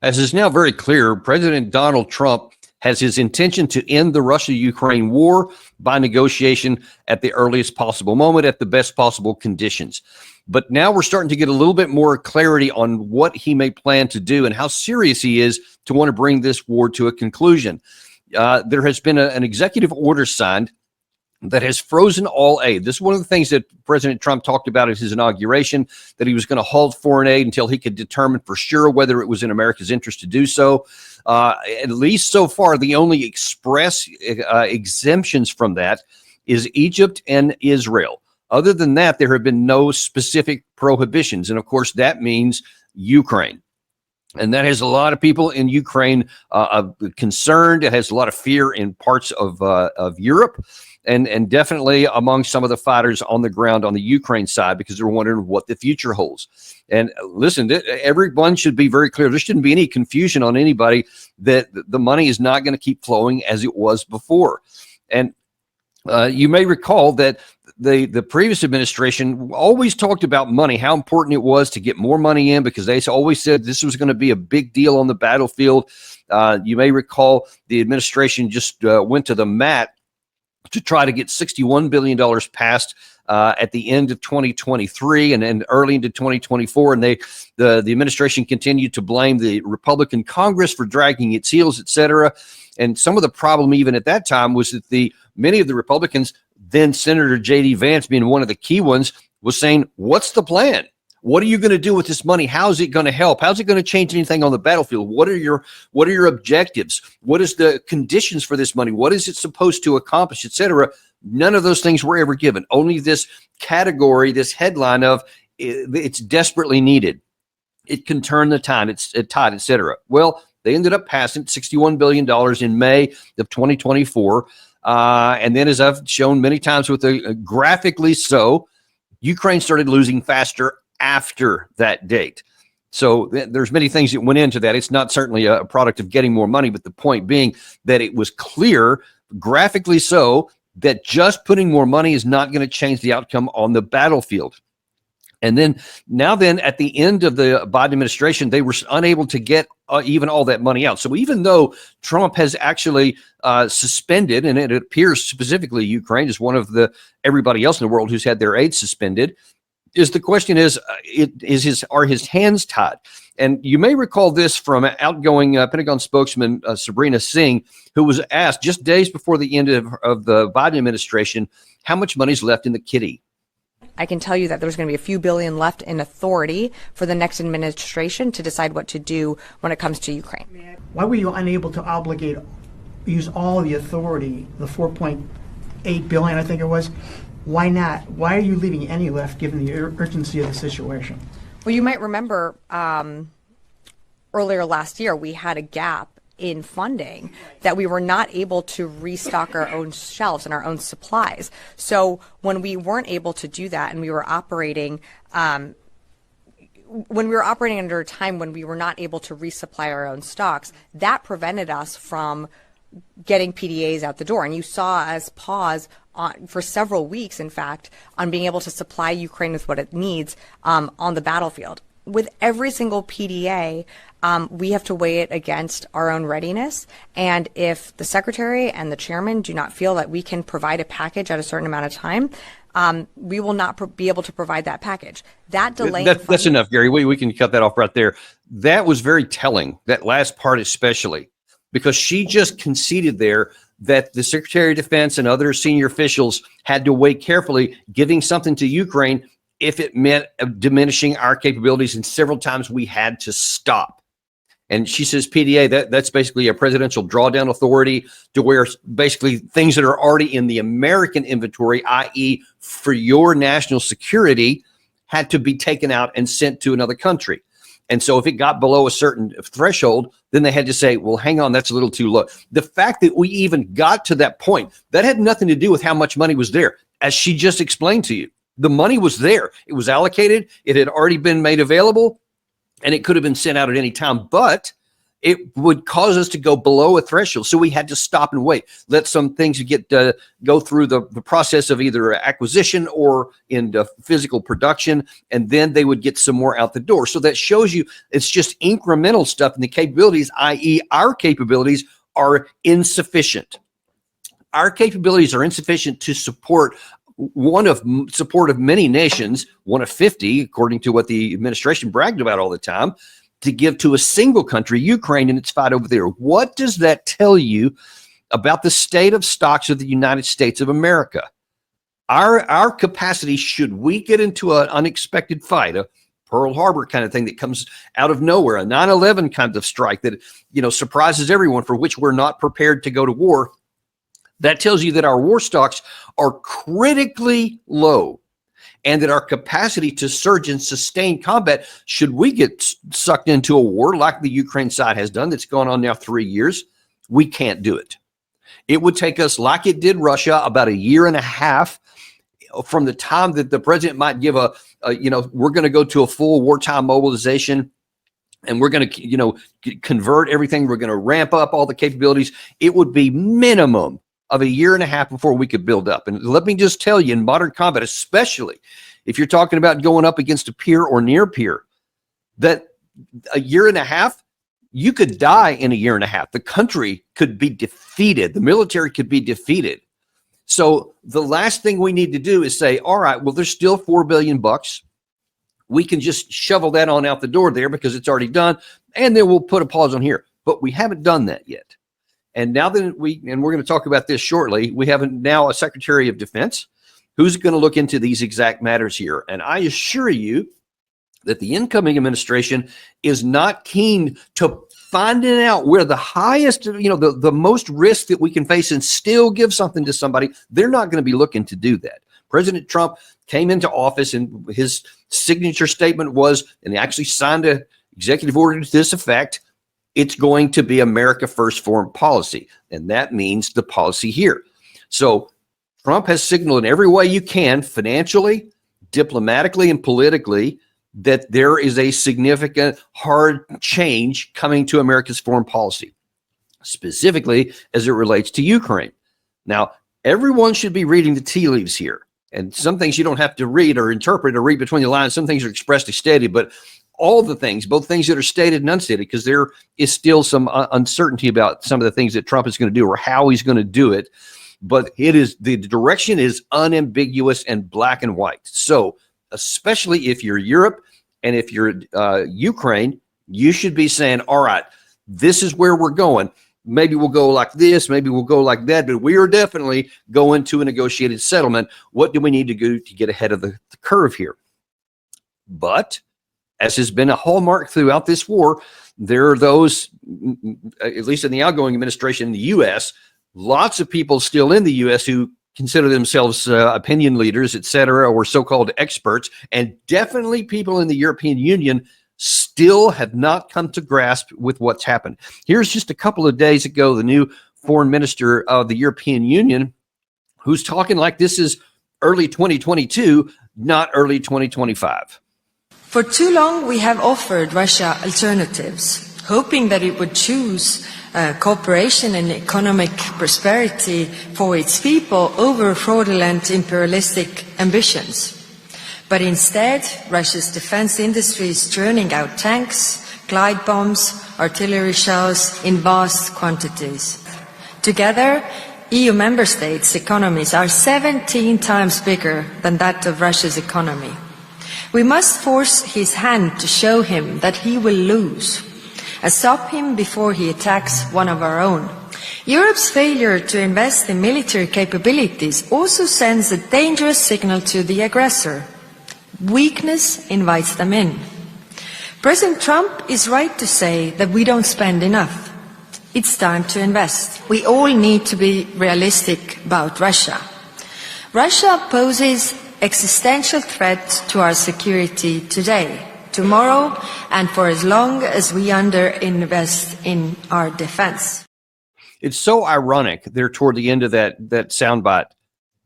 As is now very clear, President Donald Trump has his intention to end the Russia-Ukraine war by negotiation at the earliest possible moment, at the best possible conditions. But now we're starting to get a little bit more clarity on what he may plan to do and how serious he is to want to bring this war to a conclusion. There has been an executive order signed that has frozen all aid. This is one of the things that President Trump talked about at his inauguration, that he was going to halt foreign aid until he could determine for sure whether it was in America's interest to do so. At least so far, the only express exemptions from that is Egypt and Israel. Other than that, there have been no specific prohibitions. And of course, that means Ukraine. And that has a lot of people in Ukraine concerned. It has a lot of fear in parts of Europe. And definitely among some of the fighters on the ground on the Ukraine side, because they're wondering what the future holds. And listen, everyone should be very clear. There shouldn't be any confusion on anybody that the money is not going to keep flowing as it was before. And you may recall that the previous administration always talked about money, how important it was to get more money in, because they always said this was going to be a big deal on the battlefield. You may recall the administration just went to the mat to try to get $61 billion passed at the end of 2023 and early into 2024. And the administration continued to blame the Republican Congress for dragging its heels, et cetera. And some of the problem even at that time was that many of the Republicans, then Senator J.D. Vance being one of the key ones, was saying, what's the plan? What are you going to do with this money? How is it going to help? How's it going to change anything on the battlefield? What are your objectives? What is the conditions for this money? What is it supposed to accomplish, et cetera? None of those things were ever given. Only this category, this headline of it's desperately needed. It can turn the tide, et cetera. Well, they ended up passing $61 billion in May of 2024. And then, as I've shown many times with graphically so, Ukraine started losing faster after that date. So there's many things that went into that. It's not certainly a product of getting more money, but the point being that it was clear, graphically so, that just putting more money is not going to change the outcome on the battlefield. And then at the end of the Biden administration, they were unable to get even all that money out. So even though Trump has actually suspended, and it appears specifically Ukraine is one of everybody else in the world who's had their aid suspended, the question is, are his hands tied? And you may recall this from outgoing Pentagon spokesman Sabrina Singh, who was asked just days before the end of the Biden administration, how much money is left in the kitty? I can tell you that there's going to be a few billion left in authority for the next administration to decide what to do when it comes to Ukraine. Why were you unable to use all the authority, the $4.8 billion, I think it was? Why not? Why are you leaving any left given the urgency of the situation? Well, you might remember earlier last year, we had a gap in funding that we were not able to restock our own shelves and our own supplies. So when we weren't able to do that and we were operating under a time when we were not able to resupply our own stocks, that prevented us from getting PDAs out the door. And you saw us pause for several weeks, in fact, on being able to supply Ukraine with what it needs on the battlefield. With every single PDA, we have to weigh it against our own readiness. And if the secretary and the chairman do not feel that we can provide a package at a certain amount of time, we will not be able to provide that package. That delay. That's enough, Gary. We can cut that off right there. That was very telling, that last part especially, because she just conceded there that the Secretary of Defense and other senior officials had to weigh carefully giving something to Ukraine if it meant diminishing our capabilities, and several times we had to stop. And she says PDA, that's basically a presidential drawdown authority to where basically things that are already in the American inventory, i.e. for your national security, had to be taken out and sent to another country. And so if it got below a certain threshold, then they had to say, well, hang on, that's a little too low. The fact that we even got to that point, that had nothing to do with how much money was there, as she just explained to you. The money was there. It was allocated. It had already been made available, and it could have been sent out at any time. But it would cause us to go below a threshold. So we had to stop and wait, let some things get go through the process of either acquisition or in physical production, and then they would get some more out the door. So that shows you it's just incremental stuff, and the capabilities, i.e. our capabilities, are insufficient. Our capabilities are insufficient to support support of many nations, one of 50, according to what the administration bragged about all the time, to give to a single country, Ukraine, in its fight over there. What does that tell you about the state of stocks of the United States of America? Our capacity, should we get into an unexpected fight, a Pearl Harbor kind of thing that comes out of nowhere, a 9/11 kind of strike that, surprises everyone, for which we're not prepared to go to war, that tells you that our war stocks are critically low, and that our capacity to surge and sustain combat, should we get sucked into a war like the Ukraine side has done, that's gone on now 3 years, we can't do it. It would take us, like it did Russia, about a year and a half from the time that the president might give we're going to go to a full wartime mobilization, and we're going to, convert everything. We're going to ramp up all the capabilities. It would be minimum of a year and a half before we could build up. And let me just tell you, in modern combat, especially if you're talking about going up against a peer or near peer, that a year and a half, you could die in a year and a half. The country could be defeated. The military could be defeated. So the last thing we need to do is say, all right, well, there's still $4 billion. We can just shovel that on out the door there because it's already done. And then we'll put a pause on here. But we haven't done that yet. And now that we're going to talk about this shortly, we have now a Secretary of Defense who's going to look into these exact matters here. And I assure you that the incoming administration is not keen to finding out where the highest, the most risk that we can face and still give something to somebody. They're not going to be looking to do that. President Trump came into office, and his signature statement was, and he actually signed an executive order to this effect, it's going to be America First foreign policy. And that means the policy here. So Trump has signaled in every way you can, financially, diplomatically, and politically, that there is a significant hard change coming to America's foreign policy, specifically as it relates to Ukraine. Now, everyone should be reading the tea leaves here. And some things you don't have to read or interpret or read between the lines. Some things are expressly stated, but all the things, both things that are stated and unstated, because there is still some uncertainty about some of the things that Trump is going to do or how he's going to do it. But the direction is unambiguous and black and white. So especially if you're Europe and if you're Ukraine, you should be saying, all right, this is where we're going. Maybe we'll go like this, maybe we'll go like that, but we are definitely going to a negotiated settlement. What do we need to do to get ahead of the curve here? But as has been a hallmark throughout this war, there are those, at least in the outgoing administration in the U.S., lots of people still in the U.S. who consider themselves opinion leaders, et cetera, or so-called experts, and definitely people in the European Union still have not come to grasp with what's happened. Here's just a couple of days ago, the new foreign minister of the European Union, who's talking like this is early 2022, not early 2025. For too long, we have offered Russia alternatives, hoping that it would choose cooperation and economic prosperity for its people over fraudulent imperialistic ambitions. But instead, Russia's defense industry is churning out tanks, glide bombs, artillery shells in vast quantities. Together, EU member states' economies are 17 times bigger than that of Russia's economy. We must force his hand to show him that he will lose, and stop him before he attacks one of our own. Europe's failure to invest in military capabilities also sends a dangerous signal to the aggressor. Weakness invites them in. President Trump is right to say that we don't spend enough. It's time to invest. We all need to be realistic about Russia. Russia poses existential threat to our security today, tomorrow, and for as long as we underinvest in our defense. It's so ironic there toward the end of that soundbite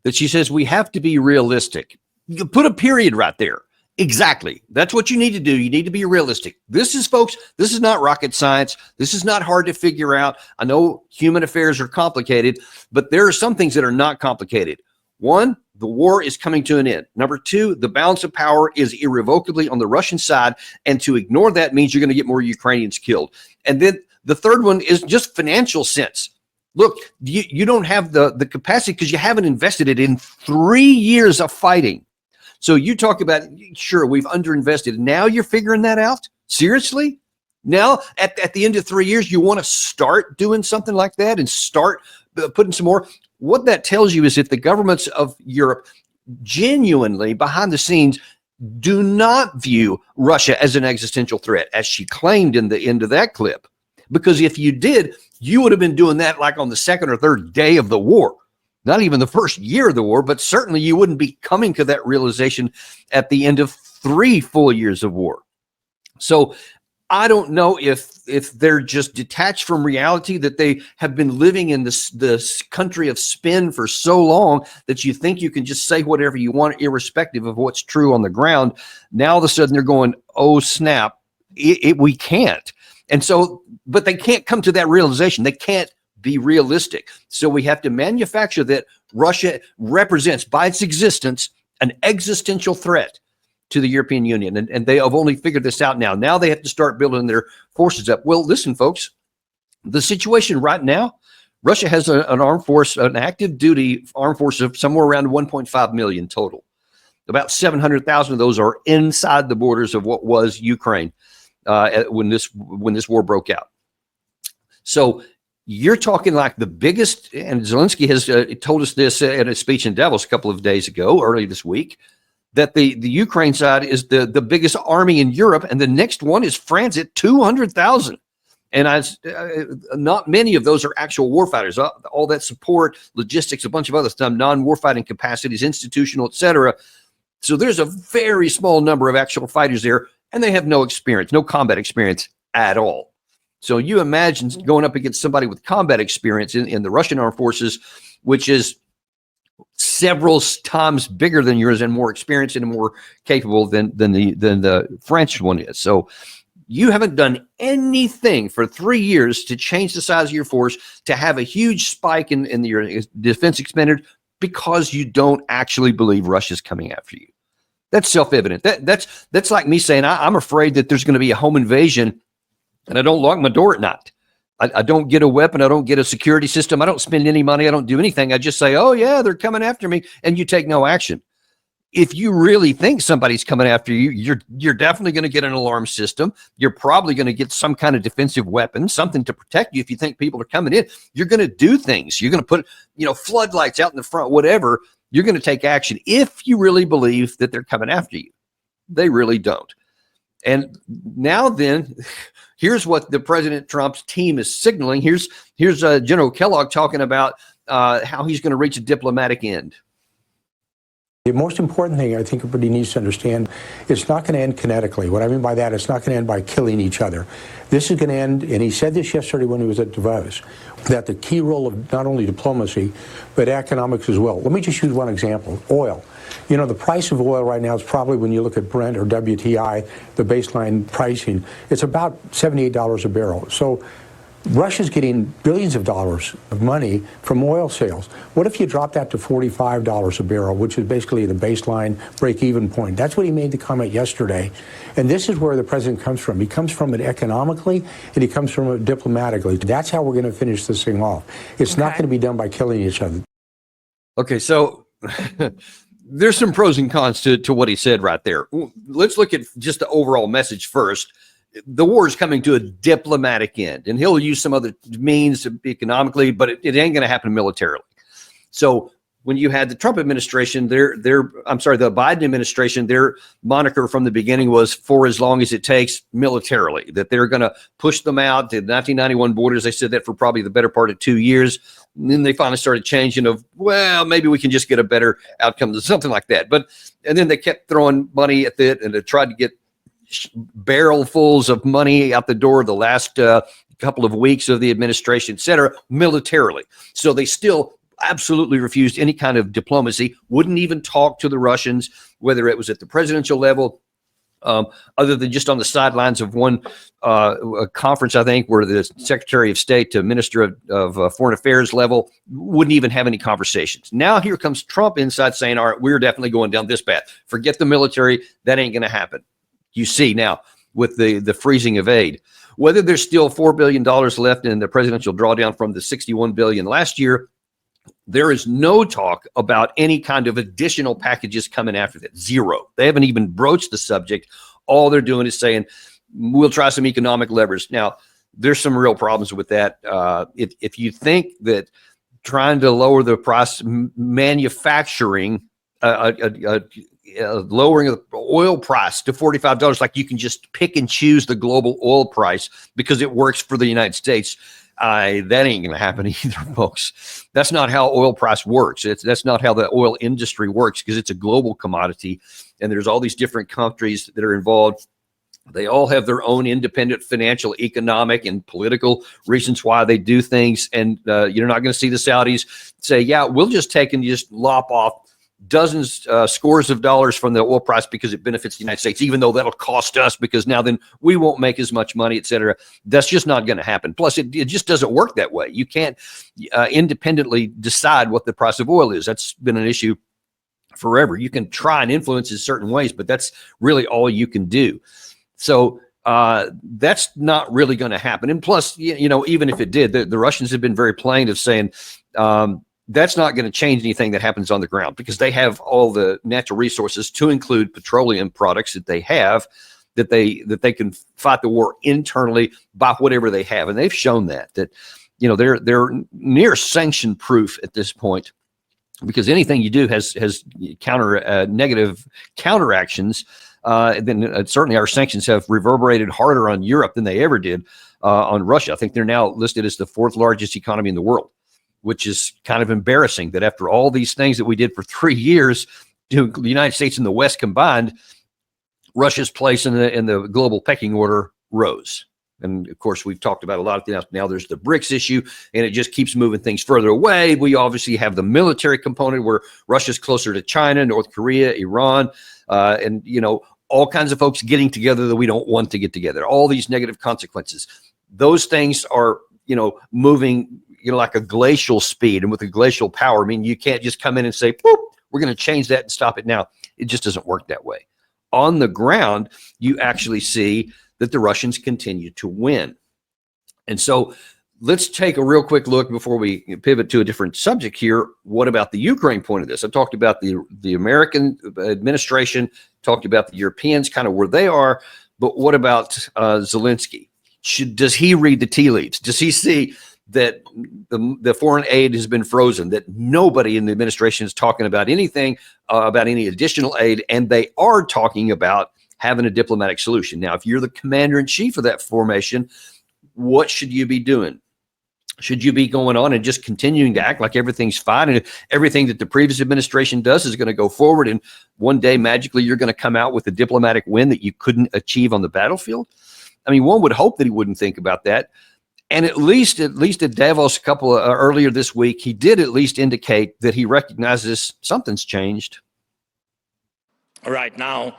that she says we have to be realistic. You put a period right there Exactly. That's what you need to do. You need to be realistic. This is, folks, this is not rocket science. This is not hard to figure out. I know human affairs are complicated, but there are some things that are not complicated. One, the war is coming to an end. Number two, the balance of power is irrevocably on the Russian side, and to ignore that means you're going to get more Ukrainians killed. And then the third one is just financial sense. Look, you don't have the capacity because you haven't invested it in 3 years of fighting. So you talk about, sure, we've underinvested. Now you're figuring that out? Seriously? Now, at the end of 3 years, you want to start doing something like that and start putting some more? What that tells you is that the governments of Europe genuinely, behind the scenes, do not view Russia as an existential threat, as she claimed in the end of that clip. Because if you did, you would have been doing that like on the second or third day of the war. Not even the first year of the war, but certainly you wouldn't be coming to that realization at the end of 3 full years of war. So I don't know if they're just detached from reality, that they have been living in this country of spin for so long that you think you can just say whatever you want, irrespective of what's true on the ground. Now all of a sudden they're going, oh snap, we can't. And so, but they can't come to that realization. They can't be realistic. So we have to manufacture that Russia represents, by its existence, an existential threat to the European Union. And they have only figured this out now. Now they have to start building their forces up. Well, listen, folks, the situation right now, Russia has an armed force, an active duty armed force of somewhere around 1.5 million total. About 700,000 of those are inside the borders of what was Ukraine when this war broke out. So you're talking like the biggest, and Zelensky has told us this at a speech in Davos a couple of days ago, early this week, that the Ukraine side is the biggest army in Europe, and the next one is France at 200,000. And not many of those are actual warfighters. All that support, logistics, a bunch of other stuff, non-warfighting capacities, institutional, etc. So there's a very small number of actual fighters there, and they have no experience, no combat experience at all. So you imagine going up against somebody with combat experience in the Russian armed forces, which is several times bigger than yours and more experienced and more capable than the French one is. So you haven't done anything for 3 years to change the size of your force, to have a huge spike in your defense expenditure, because you don't actually believe Russia's coming after you. That's self-evident. That's like me saying I'm afraid that there's going to be a home invasion, and I don't lock my door at night. I don't get a weapon. I don't get a security system. I don't spend any money. I don't do anything. I just say, oh, yeah, they're coming after me. And you take no action. If you really think somebody's coming after you, you're definitely going to get an alarm system. You're probably going to get some kind of defensive weapon, something to protect you. If you think people are coming in, you're going to do things. You're going to put, floodlights out in the front, whatever. You're going to take action if you really believe that they're coming after you. They really don't. And now then, here's what the President Trump's team is signaling. Here's General Kellogg talking about how he's going to reach a diplomatic end. The most important thing I think everybody needs to understand, it's not going to end kinetically. What I mean by that, it's not going to end by killing each other. This is going to end, and he said this yesterday when he was at Davos, that the key role of not only diplomacy, but economics as well. Let me just use one example, oil. The price of oil right now is probably, when you look at Brent or WTI, the baseline pricing, it's about $78 a barrel. So Russia's getting billions of dollars of money from oil sales. What if you drop that to $45 a barrel, which is basically the baseline break-even point? That's what he made the comment yesterday. And this is where the president comes from. He comes from it economically, and he comes from it diplomatically. That's how we're going to finish this thing off. It's not going to be done by killing each other. Okay, so there's some pros and cons to what he said right there. Let's look at just the overall message first. The war is coming to a diplomatic end, and he'll use some other means economically, but it ain't going to happen militarily. So when you had the Trump administration, the Biden administration, their moniker from the beginning was "for as long as it takes" militarily, that they're going to push them out. The 1991 borders, they said that for probably the better part of 2 years. And then they finally started changing maybe we can just get a better outcome, something like that. And then they kept throwing money at it, and they tried to get barrelfuls of money out the door the last couple of weeks of the administration, et cetera, militarily. So they still absolutely refused any kind of diplomacy, wouldn't even talk to the Russians, whether it was at the presidential level other than just on the sidelines of one a conference, I think, where the Secretary of State to Minister of Foreign Affairs level wouldn't even have any conversations. Now here comes Trump inside saying, all right, we're definitely going down this path. Forget the military. That ain't going to happen. You see now with the freezing of aid, whether there's still $4 billion left in the presidential drawdown from the $61 billion last year, there is no talk about any kind of additional packages coming after that. Zero. They haven't even broached the subject. All they're doing is saying, we'll try some economic leverage. Now, there's some real problems with that. If you think that trying to lower the price, manufacturing, lowering of the oil price to $45, like you can just pick and choose the global oil price because it works for the United States, that ain't going to happen either, folks. That's not how oil price works. That's not how the oil industry works, because it's a global commodity, and there's all these different countries that are involved. They all have their own independent financial, economic, and political reasons why they do things. And you're not going to see the Saudis say, yeah, we'll just take and just lop off dozens, scores of dollars from the oil price because it benefits the United States, even though that'll cost us because now then we won't make as much money, et cetera. That's just not going to happen. Plus, it just doesn't work that way. You can't independently decide what the price of oil is. That's been an issue forever. You can try and influence in certain ways, but that's really all you can do. So that's not really going to happen. And plus, you know, even if it did, the Russians have been very plain of saying that's not going to change anything that happens on the ground, because they have all the natural resources, to include petroleum products that they have, that they can fight the war internally by whatever they have. And they've shown that you know, they're near sanction proof at this point, because anything you do has negative counteractions. Then certainly our sanctions have reverberated harder on Europe than they ever did on Russia. I think they're now listed as the 4th largest economy in the world, which is kind of embarrassing that after all these things that we did for 3 years, the United States and the West combined, Russia's place in the global pecking order rose. And of course, we've talked about a lot of things. Now there's the BRICS issue, and it just keeps moving things further away. We obviously have the military component where Russia's closer to China, North Korea, Iran, and, you know, all kinds of folks getting together that we don't want to get together. All these negative consequences. Those things are, you know, moving, you know, like a glacial speed and with a glacial power. I mean, you can't just come in and say, "Boop, we're going to change that and stop it now." It just doesn't work that way. On the ground, you actually see that the Russians continue to win. And so let's take a real quick look before we pivot to a different subject here. What about the Ukraine point of this? I talked about the American administration, talked about the Europeans, kind of where they are, but what about Zelensky? Does he read the tea leaves? Does he see that the foreign aid has been frozen, that nobody in the administration is talking about anything about any additional aid, and they are talking about having a diplomatic solution? Now, if you're the commander-in-chief of that formation, what should you be doing? Should you be going on and just continuing to act like everything's fine and everything that the previous administration does is going to go forward, and one day magically you're going to come out with a diplomatic win that you couldn't achieve on the battlefield? I mean, one would hope that he wouldn't think about that. And at least at Davos earlier this week, he did at least indicate that he recognizes something's changed. Right now,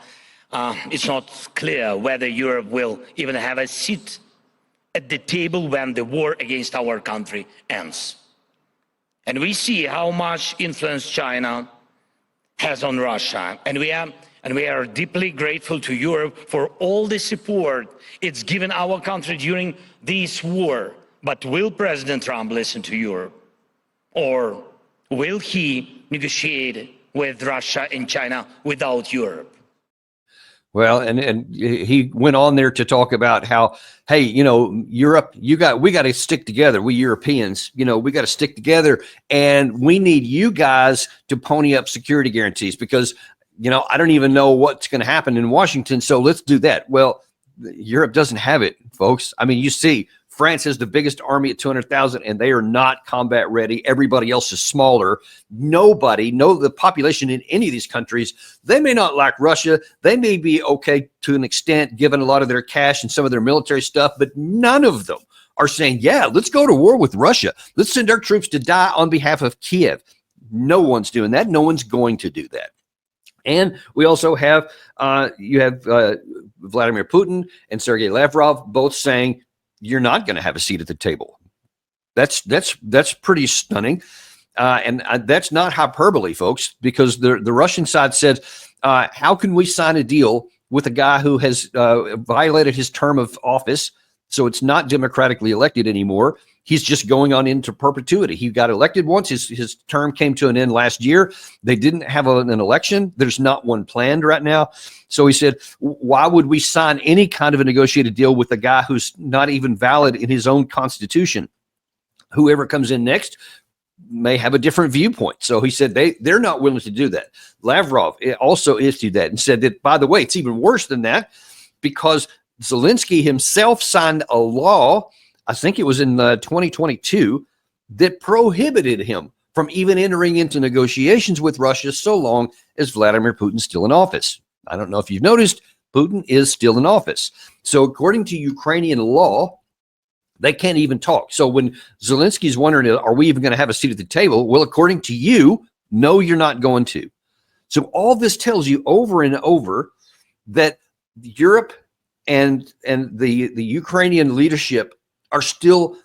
it's not clear whether Europe will even have a seat at the table when the war against our country ends. And we see how much influence China has on Russia. And we are deeply grateful to Europe for all the support it's given our country during this war. But will President Trump listen to Europe? Or will he negotiate with Russia and China without Europe? Well, and he went on there to talk about how, hey, you know, Europe, we got to stick together. We Europeans, you know, we got to stick together, and we need you guys to pony up security guarantees, because, you know, I don't even know what's going to happen in Washington. So let's do that. Well, Europe doesn't have it, folks. I mean, you see, France has the biggest army at 200,000, and they are not combat ready. Everybody else is smaller. The population in any of these countries, they may not like Russia. They may be okay to an extent, given a lot of their cash and some of their military stuff, but none of them are saying, yeah, let's go to war with Russia. Let's send our troops to die on behalf of Kiev. No one's doing that. No one's going to do that. And we also have you have Vladimir Putin and Sergei Lavrov both saying you're not going to have a seat at the table. That's pretty stunning, and that's not hyperbole, folks, because the Russian side said, how can we sign a deal with a guy who has violated his term of office? So it's not democratically elected anymore. He's just going on into perpetuity. He got elected once. His term came to an end last year. They didn't have an election. There's not one planned right now. So he said, why would we sign any kind of a negotiated deal with a guy who's not even valid in his own constitution? Whoever comes in next may have a different viewpoint. So he said they're not willing to do that. Lavrov also issued that and said that, by the way, it's even worse than that, because Zelensky himself signed a law, I think it was in 2022, that prohibited him from even entering into negotiations with Russia so long as Vladimir Putin's still in office. I don't know if you've noticed, Putin is still in office. So according to Ukrainian law, they can't even talk. So when Zelensky's wondering, are we even going to have a seat at the table? Well, according to you, no, you're not going to. So all this tells you over and over that Europe and the Ukrainian leadership are still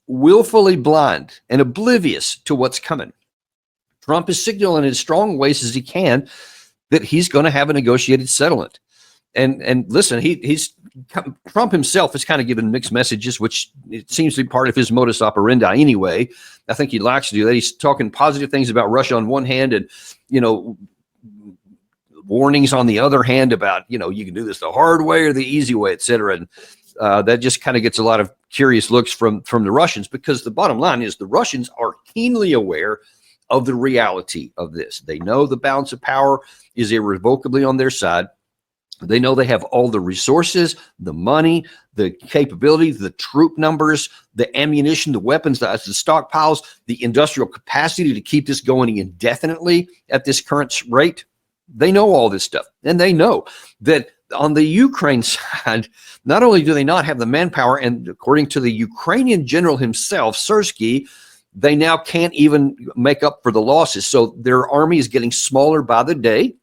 willfully blind and oblivious to what's coming. Trump is signaling in as strong ways as he can that he's going to have a negotiated settlement. And listen, Trump himself has kind of given mixed messages, which it seems to be part of his modus operandi anyway. I think he likes to do that. He's talking positive things about Russia on one hand and, warnings on the other hand about, you can do this the hard way or the easy way, et cetera. And that just kind of gets a lot of curious looks from the Russians, because the bottom line is the Russians are keenly aware of the reality of this. They know the balance of power is irrevocably on their side. They know they have all the resources, the money, the capability, the troop numbers, the ammunition, the weapons, the stockpiles, the industrial capacity to keep this going indefinitely at this current rate. They know all this stuff. And they know that on the Ukraine side, not only do they not have the manpower, and according to the Ukrainian general himself, Syrsky, they now can't even make up for the losses. So their army is getting smaller by the day,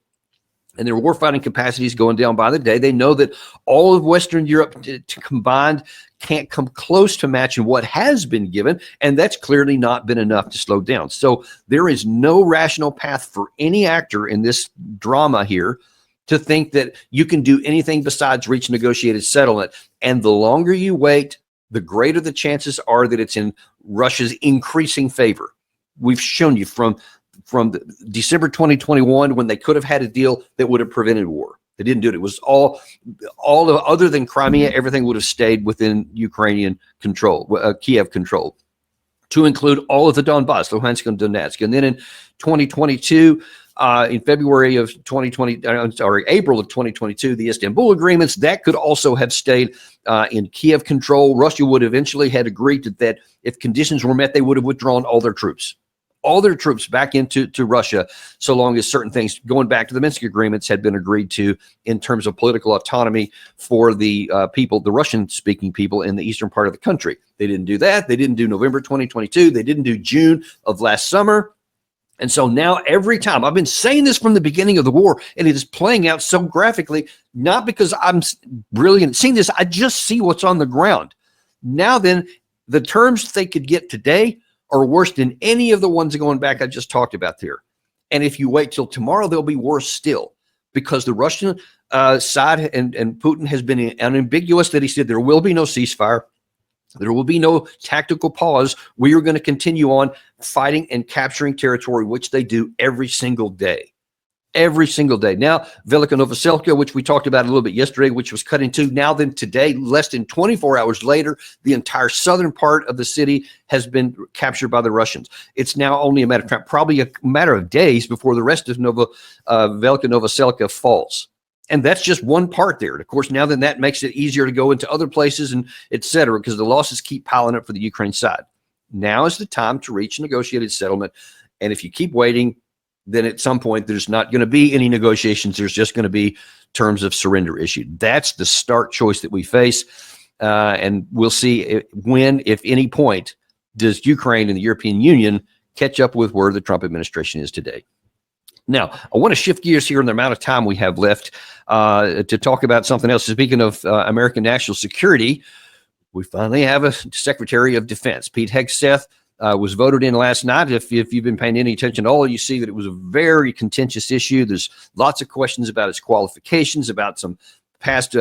and their warfighting capacity is going down by the day. They know that all of Western Europe combined can't come close to matching what has been given, and that's clearly not been enough to slow down. So there is no rational path for any actor in this drama here to think that you can do anything besides reach negotiated settlement. And the longer you wait, the greater the chances are that it's in Russia's increasing favor. We've shown you from December 2021, when they could have had a deal that would have prevented war. They didn't do it. It was all other than Crimea, everything would have stayed within Ukrainian control, Kiev control, to include all of the Donbass, Luhansk and Donetsk. And then in 2022, in February of 2020, April of 2022, the Istanbul agreements, that could also have stayed in Kiev control. Russia would eventually had agreed that if conditions were met, they would have withdrawn all their troops back into Russia, so long as certain things, going back to the Minsk agreements, had been agreed to in terms of political autonomy for the people, the Russian-speaking people in the eastern part of the country. They didn't do that. They didn't do November 2022. They didn't do June of last summer. And so now every time, I've been saying this from the beginning of the war, and it is playing out so graphically, not because I'm brilliant seeing this, I just see what's on the ground. Now then, the terms they could get today are worse than any of the ones going back I just talked about there. And if you wait till tomorrow, they'll be worse still, because the Russian side and Putin has been unambiguous that he said there will be no ceasefire. There will be no tactical pause. We are going to continue on fighting and capturing territory, which they do every single day. Every single day. Now, Velika Novoselka, which we talked about a little bit yesterday, which was cut in two. Now then today, less than 24 hours later, the entire southern part of the city has been captured by the Russians. It's now only a matter of time, probably a matter of days before the rest of Velika Novoselka falls. And that's just one part there. And of course, now then that makes it easier to go into other places and et cetera, because the losses keep piling up for the Ukraine side. Now is the time to reach a negotiated settlement. And if you keep waiting, then at some point there's not going to be any negotiations. There's just going to be terms of surrender issued. That's the stark choice that we face. And we'll see when, if any point, does Ukraine and the European Union catch up with where the Trump administration is today. Now, I want to shift gears here in the amount of time we have left to talk about something else. Speaking of American national security, we finally have a Secretary of Defense. Pete Hegseth was voted in last night. If you've been paying any attention at all, you see that it was a very contentious issue. There's lots of questions about his qualifications, about some past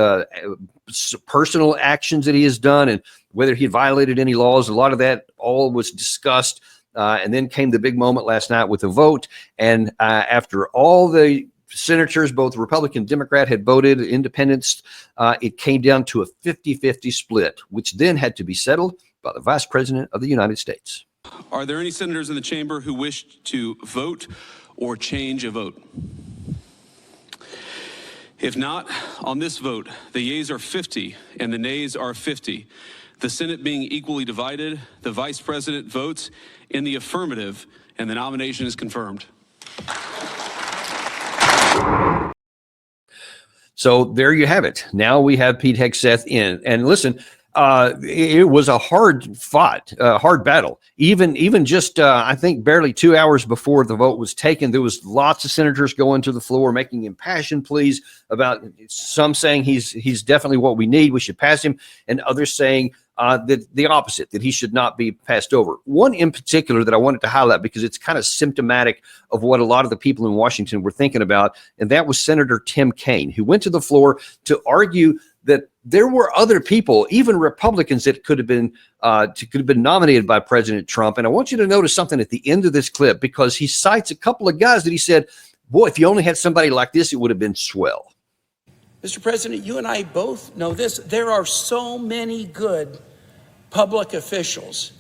personal actions that he has done, and whether he violated any laws. A lot of that all was discussed. And then came the big moment last night with a vote. And after all the senators, both Republican and Democrat, had voted, independents, it came down to a 50-50 split, which then had to be settled by the Vice President of the United States. Are there any senators in the chamber who wish to vote or change a vote? If not, on this vote, the yeas are 50 and the nays are 50. The Senate being equally divided, the Vice President votes in the affirmative, and the nomination is confirmed. So there you have it. Now we have Pete Hegseth in. And listen, it was a hard fought, hard battle. Even just, I think, barely 2 hours before the vote was taken, there was lots of senators going to the floor making impassioned pleas about some saying he's definitely what we need, we should pass him, and others saying that the opposite, that he should not be passed over. One in particular that I wanted to highlight because it's kind of symptomatic of what a lot of the people in Washington were thinking about, and that was Senator Tim Kaine, who went to the floor to argue that there were other people, even Republicans, that could have been nominated by President Trump. And I want you to notice something at the end of this clip, because he cites a couple of guys that he said, boy, if you only had somebody like this, it would have been swell. Mr. President, you and I both know this. There are so many good public officials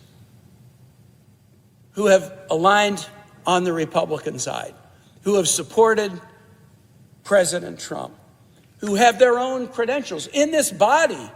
who have aligned on the Republican side, who have supported President Trump, who have their own credentials in this body.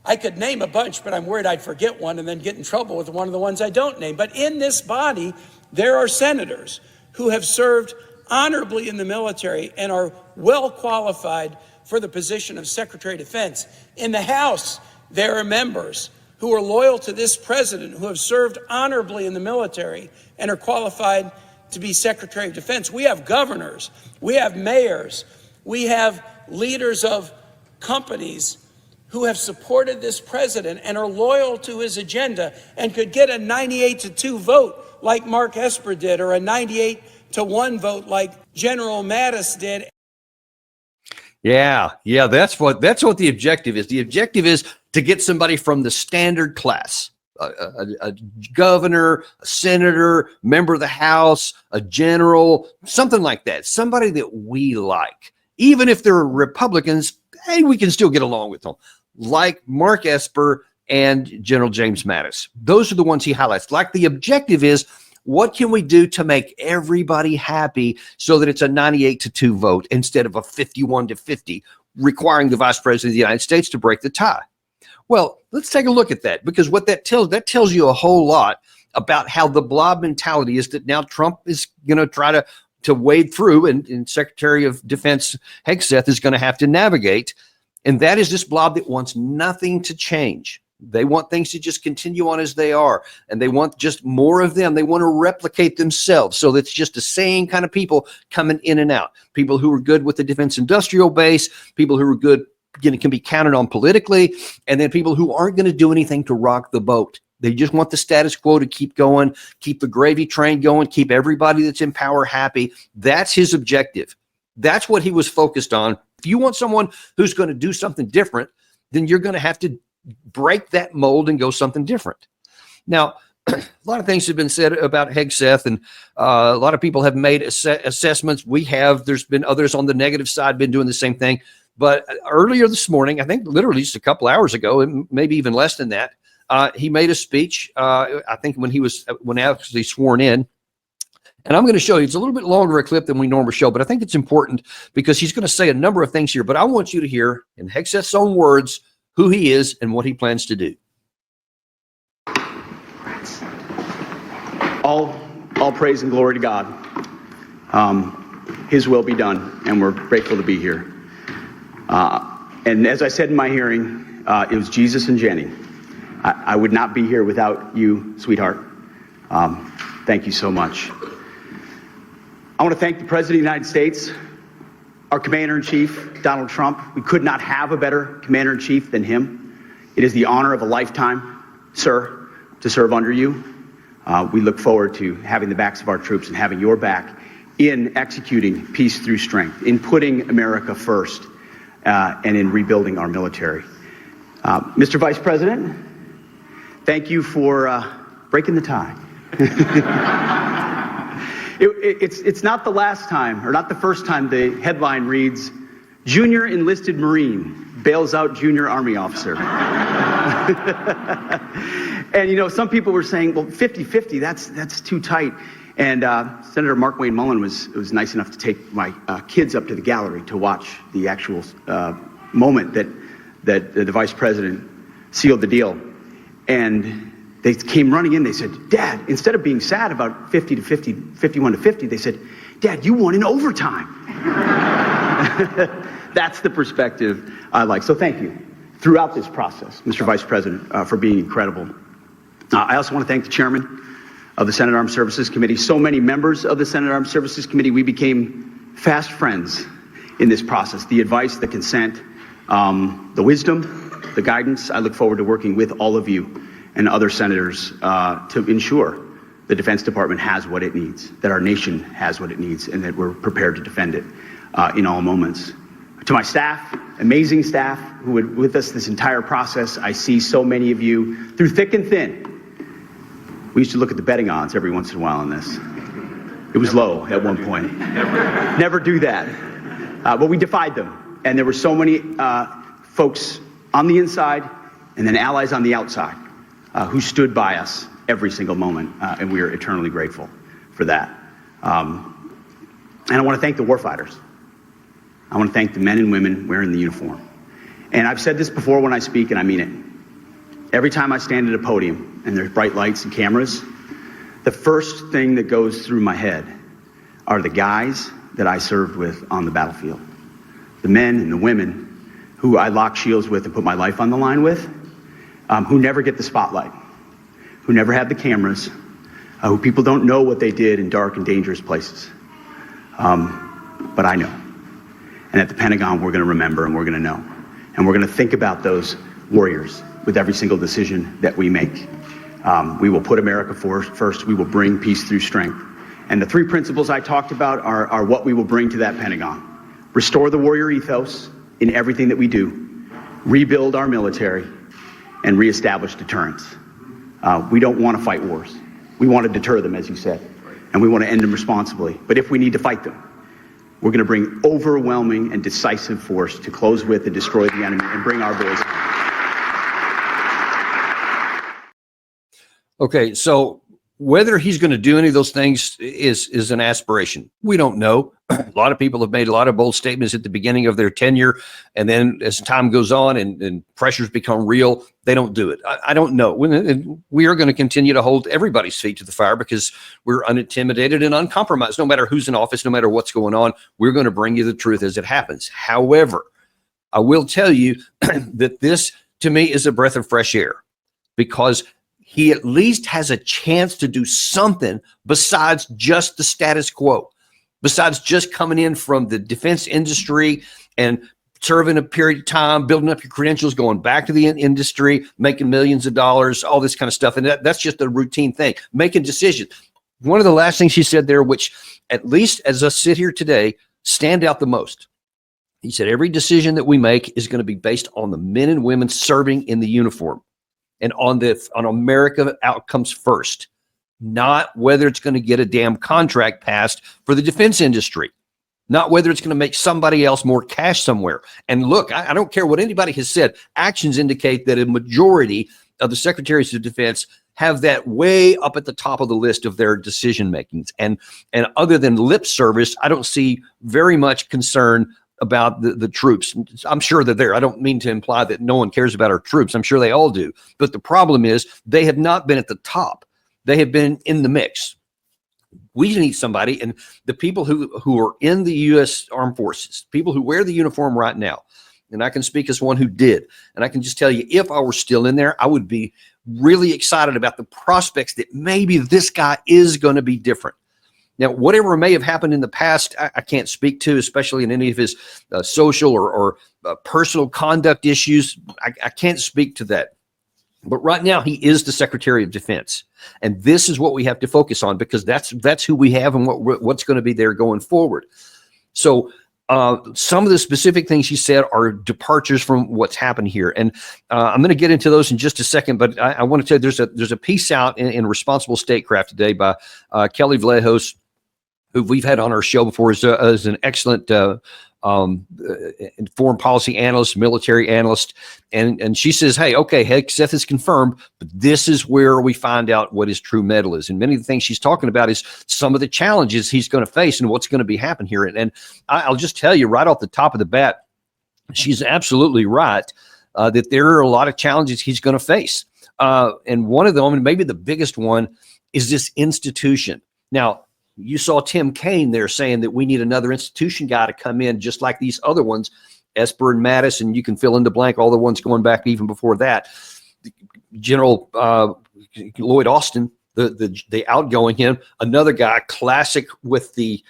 I could name a bunch, but I'm worried I'd forget one and then get in trouble with one of the ones I don't name. But in this body, there are senators who have served honorably in the military and are well qualified for the position of Secretary of Defense. In the House, there are members who are loyal to this president, who have served honorably in the military and are qualified to be Secretary of Defense. We have governors, we have mayors, we have leaders of companies who have supported this president and are loyal to his agenda and could get a 98-2 vote like Mark Esper did, or a 98-1 vote like General Mattis did. Yeah, that's what the objective is. The objective is to get somebody from the standard class, a governor, a senator, member of the House, a general, something like that. Somebody that we like. Even if they're Republicans, hey, we can still get along with them. Like Mark Esper and General James Mattis. Those are the ones he highlights. Like, the objective is, what can we do to make everybody happy so that it's a 98-2 vote instead of a 51-50, requiring the Vice President of the United States to break the tie? Well, let's take a look at that, because what that tells you a whole lot about how the blob mentality is that now Trump is going to try to wade through, and Secretary of Defense Hegseth is going to have to navigate. And that is this blob that wants nothing to change. They want things to just continue on as they are, and they want just more of them. They want to replicate themselves, so that's just the same kind of people coming in and out. People who are good with the defense industrial base, people who are good, can be counted on politically, and then people who aren't going to do anything to rock the boat. They just want the status quo to keep going, keep the gravy train going, keep everybody that's in power happy. That's his objective. That's what he was focused on. If you want someone who's going to do something different, then you're going to have to break that mold and go something different. Now, a lot of things have been said about Hegseth, and a lot of people have made assessments. There's been others on the negative side been doing the same thing. But earlier this morning, I think literally just a couple hours ago, and maybe even less than that, he made a speech, I think when actually sworn in. And I'm going to show you, it's a little bit longer a clip than we normally show, but I think it's important because he's going to say a number of things here. But I want you to hear, in Hegseth's own words, who he is and what he plans to do. All praise and glory to God. His will be done, and we're grateful to be here. And as I said in my hearing, it was Jesus and Jenny. I would not be here without you, sweetheart. Thank you so much. I want to thank the President of the United States, our Commander-in-Chief, Donald Trump. We could not have a better Commander-in-Chief than him. It is the honor of a lifetime, sir, to serve under you. We look forward to having the backs of our troops and having your back in executing peace through strength, in putting America first, and in rebuilding our military. Mr. Vice President, thank you for breaking the tie. It's not the last time, or not the first time the headline reads, Junior Enlisted Marine bails out Junior Army Officer. And, you know, some people were saying, well, 50-50, that's too tight. And Senator Mark Wayne Mullen was nice enough to take my kids up to the gallery to watch the actual moment that the Vice President sealed the deal. And they came running in. They said, Dad, instead of being sad about 50-50, 51-50, they said, Dad, you won in overtime. That's the perspective I like. So thank you throughout this process, Mr. Vice President, for being incredible. I also want to thank the chairman of the Senate Armed Services Committee. So many members of the Senate Armed Services Committee, we became fast friends in this process. The advice, the consent, the wisdom, the guidance. I look forward to working with all of you and other senators to ensure the Defense Department has what it needs, that our nation has what it needs, and that we're prepared to defend it in all moments. To my staff, amazing staff who were with us this entire process, I see so many of you through thick and thin. We used to look at the betting odds every once in a while on this. It was low at one point. Never do that. But we defied them. And there were so many folks on the inside and then allies on the outside who stood by us every single moment. And we are eternally grateful for that. And I want to thank the warfighters. I want to thank the men and women wearing the uniform. And I've said this before when I speak, and I mean it. Every time I stand at a podium and there's bright lights and cameras, the first thing that goes through my head are the guys that I served with on the battlefield. The men and the women who I lock shields with and put my life on the line with, who never get the spotlight, who never have the cameras, who people don't know what they did in dark and dangerous places. But I know. And at the Pentagon, we're going to remember and we're going to know. And we're going to think about those warriors with every single decision that we make. We will put America first. We will bring peace through strength. And the three principles I talked about are what we will bring to that Pentagon. Restore the warrior ethos in everything that we do. Rebuild our military and reestablish deterrence. We don't want to fight wars. We want to deter them, as you said. And we want to end them responsibly. But if we need to fight them, we're going to bring overwhelming and decisive force to close with and destroy the enemy and bring our boys home. Okay, so whether he's going to do any of those things is an aspiration. We don't know. A lot of people have made a lot of bold statements at the beginning of their tenure, and then as time goes on and pressures become real, they don't do it. I don't know. We are going to continue to hold everybody's feet to the fire because we're unintimidated and uncompromised. No matter who's in office, no matter what's going on, we're going to bring you the truth as it happens. However, I will tell you that this, to me, is a breath of fresh air because he at least has a chance to do something besides just the status quo, besides just coming in from the defense industry and serving a period of time, building up your credentials, going back to the industry, making millions of dollars, all this kind of stuff. And that's just a routine thing, making decisions. One of the last things he said there, which at least as us sit here today, stand out the most. He said, every decision that we make is going to be based on the men and women serving in the uniform. And on America outcomes first, not whether it's going to get a damn contract passed for the defense industry, not whether it's going to make somebody else more cash somewhere. And look, I don't care what anybody has said. Actions indicate that a majority of the secretaries of defense have that way up at the top of the list of their decision makings. And other than lip service, I don't see very much concern about the troops. I'm sure they're there. I don't mean to imply that no one cares about our troops. I'm sure they all do. But the problem is they have not been at the top. They have been in the mix. We need somebody, and the people who are in the U.S. Armed Forces, people who wear the uniform right now, and I can speak as one who did, and I can just tell you, if I were still in there, I would be really excited about the prospects that maybe this guy is going to be different. Now, whatever may have happened in the past, I can't speak to, especially in any of his social or personal conduct issues. I can't speak to that. But right now, he is the Secretary of Defense. And this is what we have to focus on, because that's who we have and what's going to be there going forward. So some of the specific things he said are departures from what's happened here. And I'm going to get into those in just a second, but I want to tell you there's a piece out in Responsible Statecraft today by Kelly Vlahos, who we've had on our show before, is an excellent foreign policy analyst, military analyst. And she says, hey, okay, Hegseth is confirmed, but this is where we find out what his true mettle is. And many of the things she's talking about is some of the challenges he's going to face and what's going to be happening here. And I'll just tell you right off the top of the bat, she's absolutely right that there are a lot of challenges he's going to face. And one of them, and maybe the biggest one, is this institution. Now, you saw Tim Kaine there saying that we need another institution guy to come in, just like these other ones, Esper and Mattis, and you can fill in the blank, all the ones going back even before that. General Lloyd Austin, the outgoing him, another guy, classic with the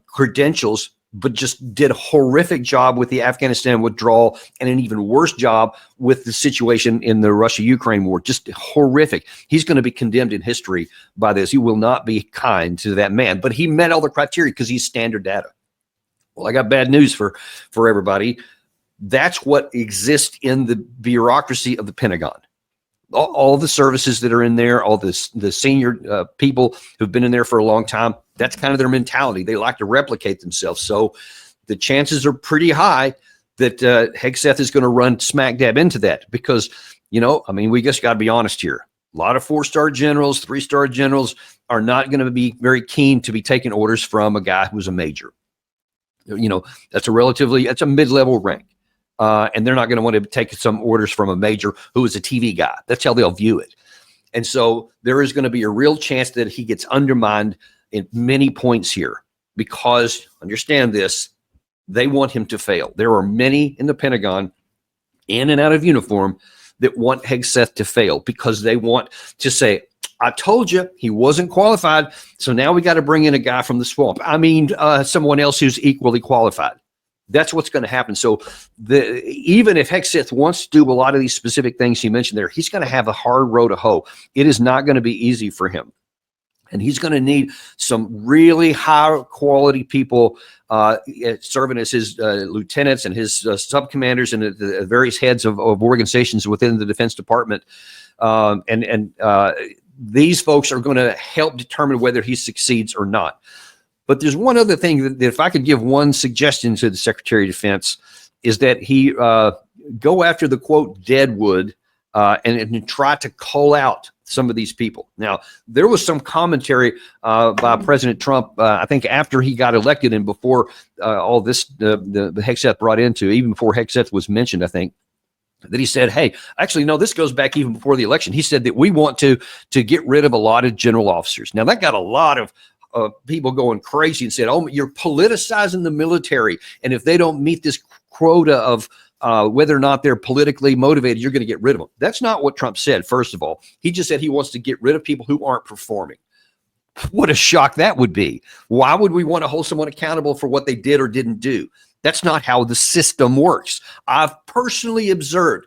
credentials, but just did a horrific job with the Afghanistan withdrawal and an even worse job with the situation in the Russia-Ukraine war. Just horrific. He's going to be condemned in history by this. He will not be kind to that man, but he met all the criteria because he's standard data. Well, I got bad news for everybody. That's what exists in the bureaucracy of the Pentagon. All the services that are in there, all the senior people who've been in there for a long time, that's kind of their mentality. They like to replicate themselves. So the chances are pretty high that Hegseth is going to run smack dab into that because, we just got to be honest here. A lot of 4-star generals, 3-star generals are not going to be very keen to be taking orders from a guy who's a major. That's a mid-level rank. And they're not going to want to take some orders from a major who is a TV guy. That's how they'll view it. And so there is going to be a real chance that he gets undermined in many points here because, understand this, they want him to fail. There are many in the Pentagon, in and out of uniform, that want Hegseth to fail because they want to say, I told you he wasn't qualified, so now we got to bring in a guy from the swamp. Someone else who's equally qualified. That's what's going to happen. So even if Hegseth wants to do a lot of these specific things he mentioned there, he's going to have a hard row to hoe. It is not going to be easy for him. And he's going to need some really high quality people serving as his lieutenants and his subcommanders and the various heads of organizations within the Defense Department. These folks are going to help determine whether he succeeds or not. But there's one other thing that if I could give one suggestion to the Secretary of Defense is that he go after the, quote, deadwood and try to call out some of these people. Now, there was some commentary by President Trump, I think after he got elected and before all this, the Hegseth brought into, even before Hegseth was mentioned, I think, that he said, hey, actually, no, this goes back even before the election. He said that we want to get rid of a lot of general officers. Now, that got a lot of people going crazy and said, oh, you're politicizing the military. And if they don't meet this quota of whether or not they're politically motivated, you're going to get rid of them. That's not what Trump said, first of all. He just said he wants to get rid of people who aren't performing. What a shock that would be. Why would we want to hold someone accountable for what they did or didn't do? That's not how the system works. I've personally observed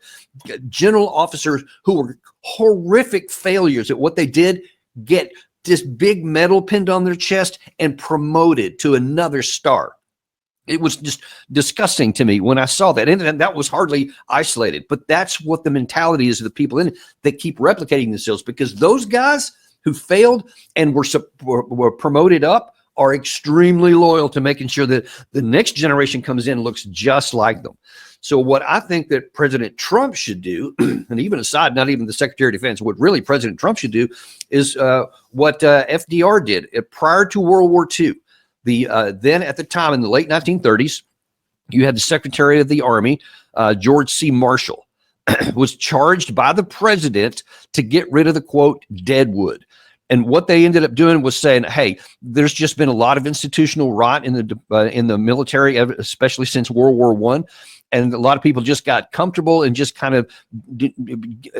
general officers who were horrific failures at what they did get this big medal pinned on their chest and promoted to another star. It was just disgusting to me when I saw that. And that was hardly isolated. But that's what the mentality is of the people in it that keep replicating themselves, because those guys who failed and were promoted up are extremely loyal to making sure that the next generation comes in and looks just like them. So what I think that President Trump should do, and even aside, not even the Secretary of Defense, what really President Trump should do is what FDR did prior to World War II. Then at the time in the late 1930s, you had the Secretary of the Army, George C. Marshall, was charged by the president to get rid of the, quote, deadwood. And what they ended up doing was saying, hey, there's just been a lot of institutional rot in the military, especially since World War I. And a lot of people just got comfortable and just kind of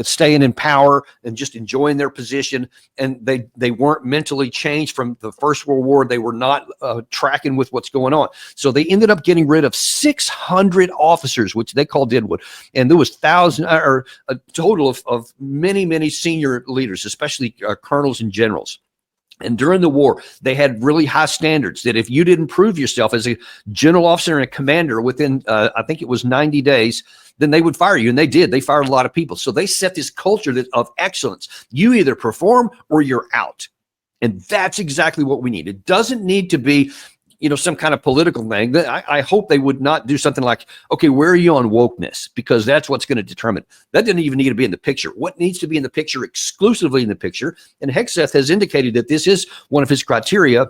staying in power and just enjoying their position. And they weren't mentally changed from the First World War. They were not tracking with what's going on. So they ended up getting rid of 600 officers, which they call deadwood. And there was thousands, or a total of many, many senior leaders, especially colonels and generals. And during the war, they had really high standards that if you didn't prove yourself as a general officer and a commander within, I think it was 90 days, then they would fire you. And they did. They fired a lot of people. So they set this culture of excellence. You either perform or you're out. And that's exactly what we need. It doesn't need to be, some kind of political thing. I hope they would not do something like, okay, where are you on wokeness? Because that's what's going to determine. That doesn't even need to be in the picture. What needs to be in the picture, exclusively in the picture, and Hegseth has indicated that this is one of his criteria.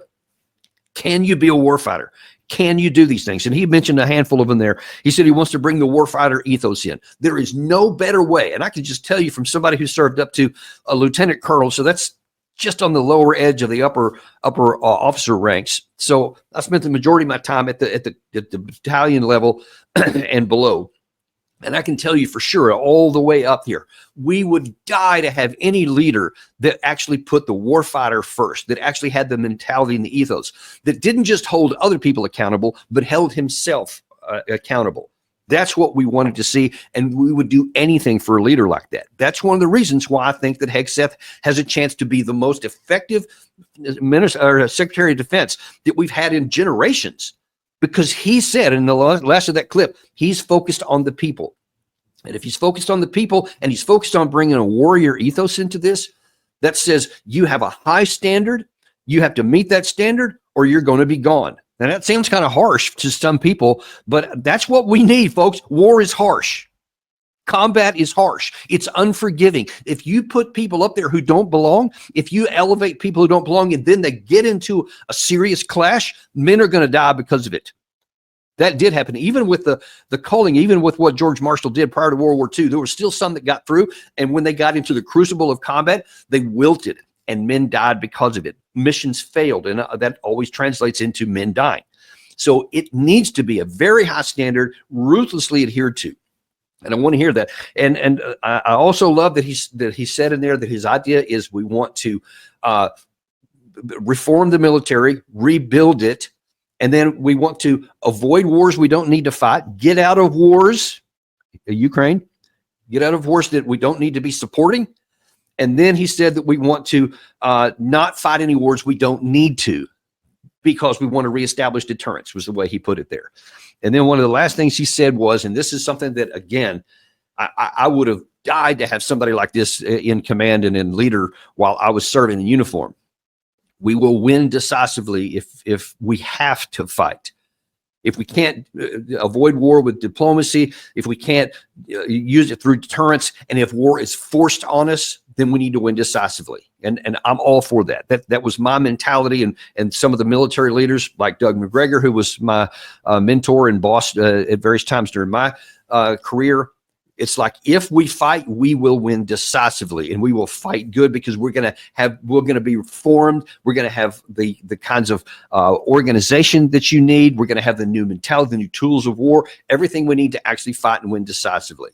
Can you be a warfighter? Can you do these things? And he mentioned a handful of them there. He said he wants to bring the warfighter ethos in. There is no better way. And I can just tell you from somebody who served up to a lieutenant colonel, so that's just on the lower edge of the upper officer ranks. So I spent the majority of my time at the battalion level and below. And I can tell you for sure, all the way up here, we would die to have any leader that actually put the warfighter first, that actually had the mentality and the ethos, that didn't just hold other people accountable, but held himself accountable. That's what we wanted to see, and we would do anything for a leader like that. That's one of the reasons why I think that Hegseth has a chance to be the most effective Secretary of Defense that we've had in generations, because he said in the last of that clip, he's focused on the people. And if he's focused on the people and he's focused on bringing a warrior ethos into this, that says you have a high standard, you have to meet that standard, or you're going to be gone. Now, that sounds kind of harsh to some people, but that's what we need, folks. War is harsh. Combat is harsh. It's unforgiving. If you put people up there who don't belong, if you elevate people who don't belong, and then they get into a serious clash, men are going to die because of it. That did happen. Even with the culling, even with what George Marshall did prior to World War II, there were still some that got through. And when they got into the crucible of combat, they wilted. And men died because of it. Missions failed, and that always translates into men dying. So it needs to be a very high standard, ruthlessly adhered to. And I want to hear that. And I also love that he said in there that his idea is we want to reform the military, rebuild it, and then we want to avoid wars we don't need to fight, get out of wars, Ukraine, get out of wars that we don't need to be supporting. And then he said that we want to not fight any wars we don't need to, because we want to reestablish deterrence, was the way he put it there. And then one of the last things he said was, and this is something that, again, I would have died to have somebody like this in command and in leader while I was serving in uniform. We will win decisively if we have to fight. If we can't avoid war with diplomacy, if we can't use it through deterrence, and if war is forced on us, then we need to win decisively. And I'm all for that. That was my mentality, and some of the military leaders like Doug McGregor, who was my mentor and boss at various times during my career. It's like, if we fight, we will win decisively, and we will fight good, because we're going to be reformed. We're going to have the kinds of organization that you need. We're going to have the new mentality, the new tools of war, everything we need to actually fight and win decisively.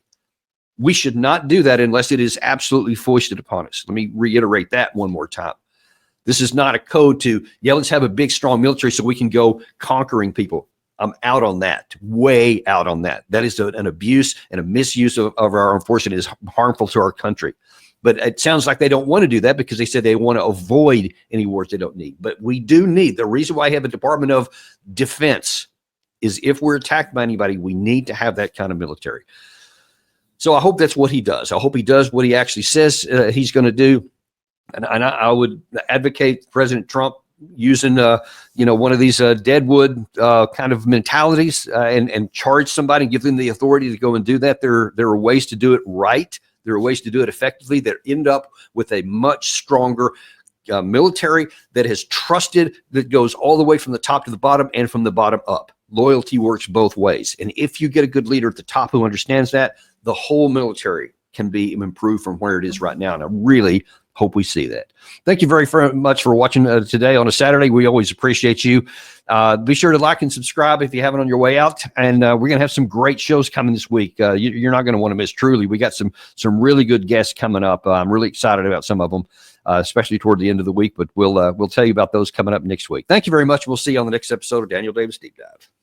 We should not do that unless it is absolutely foisted upon us. Let me reiterate that one more time. This is not a code to, let's have a big, strong military so we can go conquering people. I'm out on that, way out on that. That is an abuse and a misuse of our armed forces, and is harmful to our country. But it sounds like they don't want to do that, because they said they want to avoid any wars they don't need. But we do need, the reason why I have a Department of Defense is if we're attacked by anybody, we need to have that kind of military. So I hope that's what he does. I hope he does what he actually says he's going to do. And I would advocate President Trump using one of these deadwood kind of mentalities and charge somebody and give them the authority to go and do that. There are ways to do it right. There are ways to do it effectively that end up with a much stronger military that has trusted, that goes all the way from the top to the bottom and from the bottom up. Loyalty works both ways. And if you get a good leader at the top who understands that, the whole military can be improved from where it is right now. And I really Hope we see that. Thank you very much for watching today on a Saturday. We always appreciate you. Be sure to like and subscribe if you haven't on your way out. And we're going to have some great shows coming this week. You're not going to want to miss. Truly, we got some really good guests coming up. I'm really excited about some of them, especially toward the end of the week. But we'll tell you about those coming up next week. Thank you very much. We'll see you on the next episode of Daniel Davis Deep Dive.